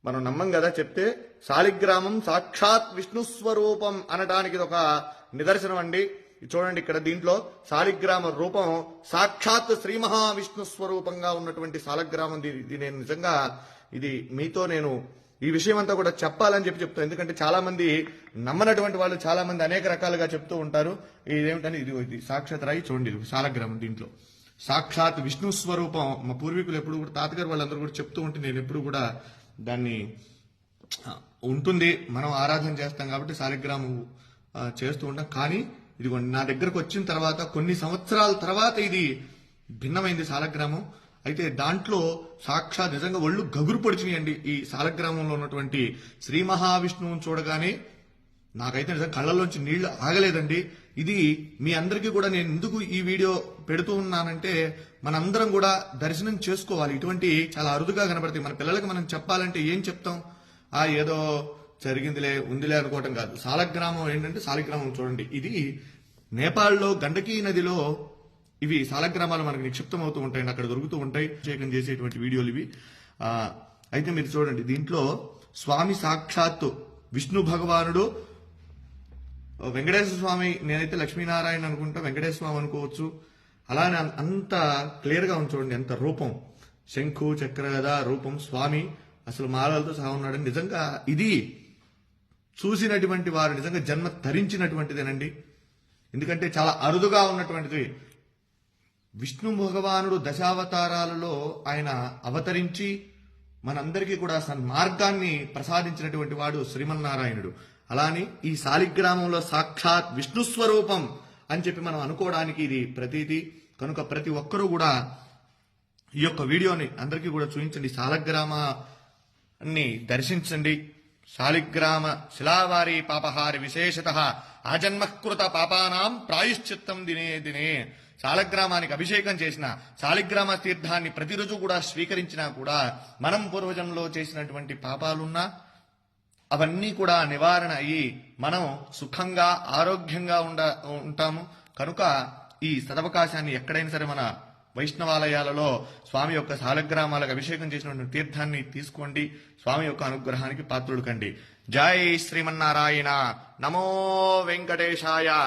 మనం నమ్మం కదా చెప్తే. శాలిగ్రామం సాక్షాత్ విష్ణు స్వరూపం అనడానికి ఇది ఒక నిదర్శనం అండి. చూడండి ఇక్కడ దీంట్లో శాలిగ్రామ రూపం సాక్షాత్ శ్రీ మహావిష్ణు స్వరూపంగా ఉన్నటువంటి శాలిగ్రామం. ఇది నేను నిజంగా ఇది మీతో నేను ఈ విషయం అంతా కూడా చెప్పాలని చెప్తాను. ఎందుకంటే చాలా మంది నమ్మనటువంటి వాళ్ళు చాలా మంది అనేక రకాలుగా చెప్తూ ఉంటారు. ఇదేమిటని ఇది సాక్షాత్ రాయి చూడండి, ఇది శాలిగ్రామం. దీంట్లో సాక్షాత్ విష్ణు స్వరూపం. మా పూర్వీకులు ఎప్పుడు కూడా తాతగారు వాళ్ళందరూ కూడా చెప్తూ ఉంటే నేను ఎప్పుడు కూడా దాన్ని ఉంటుంది, మనం ఆరాధన చేస్తాం కాబట్టి శాలిగ్రామం చేస్తూ ఉంటాం. కానీ ఇది నా దగ్గరకు వచ్చిన తర్వాత కొన్ని సంవత్సరాల తర్వాత ఇది భిన్నమైంది శాలిగ్రామం. అయితే దాంట్లో సాక్షాత్ నిజంగా ఒళ్ళు గగురు పొడిచినాయండి. ఈ శాలిగ్రామంలో ఉన్నటువంటి శ్రీ మహావిష్ణువుని చూడగానే నాకైతే నిజంగా కళ్ళల్లోంచి నీళ్లు ఆగలేదండి. ఇది మీ అందరికీ కూడా నేను ఎందుకు ఈ వీడియో పెడుతూ ఉన్నానంటే మనందరం కూడా దర్శనం చేసుకోవాలి. ఇటువంటి చాలా అరుదుగా కనబడతాయి. మన పిల్లలకి మనం చెప్పాలంటే ఏం చెప్తాం? ఏదో జరిగిందిలే ఉందిలే అనుకోవటం కాదు. శాలిగ్రామం ఏంటంటే శాలిగ్రామం చూడండి, ఇది నేపాల్లో గండకీ నదిలో ఇవి శాలిగ్రామాలు మనకు నిక్షిప్తం అవుతూ ఉంటాయి, అక్కడ దొరుకుతూ ఉంటాయి. అభిషేకం చేసేటువంటి వీడియోలు ఇవి. అయితే మీరు చూడండి, దీంట్లో స్వామి సాక్షాత్తు విష్ణు భగవానుడు, వెంకటేశ్వర స్వామి, నేనైతే లక్ష్మీనారాయణ అనుకుంటా, వెంకటేశ్వర స్వామి అనుకోవచ్చు. అలానే అంత క్లియర్ గా ఉంది చూడండి, ఎంత రూపం, శంఖు చక్ర గదా రూపం, స్వామి అసలు మాలలతో సహా ఉన్నాడని. నిజంగా ఇది చూసినటువంటి వారు నిజంగా జన్మ ధరించినటువంటిదేనండి. ఎందుకంటే చాలా అరుదుగా ఉన్నటువంటిది. విష్ణు భగవానుడు దశావతారాలలో ఆయన అవతరించి మనందరికీ కూడా సన్మార్గాన్ని ప్రసాదించినటువంటి వాడు శ్రీమన్నారాయణుడు. అలానే ఈ శాలిగ్రామంలో సాక్షాత్ విష్ణు స్వరూపం అని చెప్పి మనం అనుకోవడానికి ఇది ప్రతీతి. కనుక ప్రతి ఒక్కరూ కూడా ఈ యొక్క వీడియోని అందరికీ కూడా చూపించండి, శాలిగ్రామాన్ని దర్శించండి. శాలిగ్రామ శిలావారి పాపహారి విశేషత ఆజన్మకృత పాపానాం ప్రాయశ్చిత్తం దినే దినే. శాలిగ్రామానికి అభిషేకం చేసిన, శాలిగ్రామ తీర్థాన్ని ప్రతిరోజు కూడా స్వీకరించినా కూడా మనం పూర్వజంలో చేసినటువంటి పాపాలున్నా అవన్నీ కూడా నివారణ అయ్యి మనం సుఖంగా ఆరోగ్యంగా ఉంటాము. కనుక ఈ సదవకాశాన్ని ఎక్కడైనా సరే మన వైష్ణవాలయాలలో స్వామి యొక్క శాలిగ్రామాలకు అభిషేకం చేసినటువంటి తీర్థాన్ని తీసుకోండి. స్వామి యొక్క అనుగ్రహానికి పాత్రుడు కండి. జై శ్రీమన్నారాయణ. నమో వెంకటేశాయ.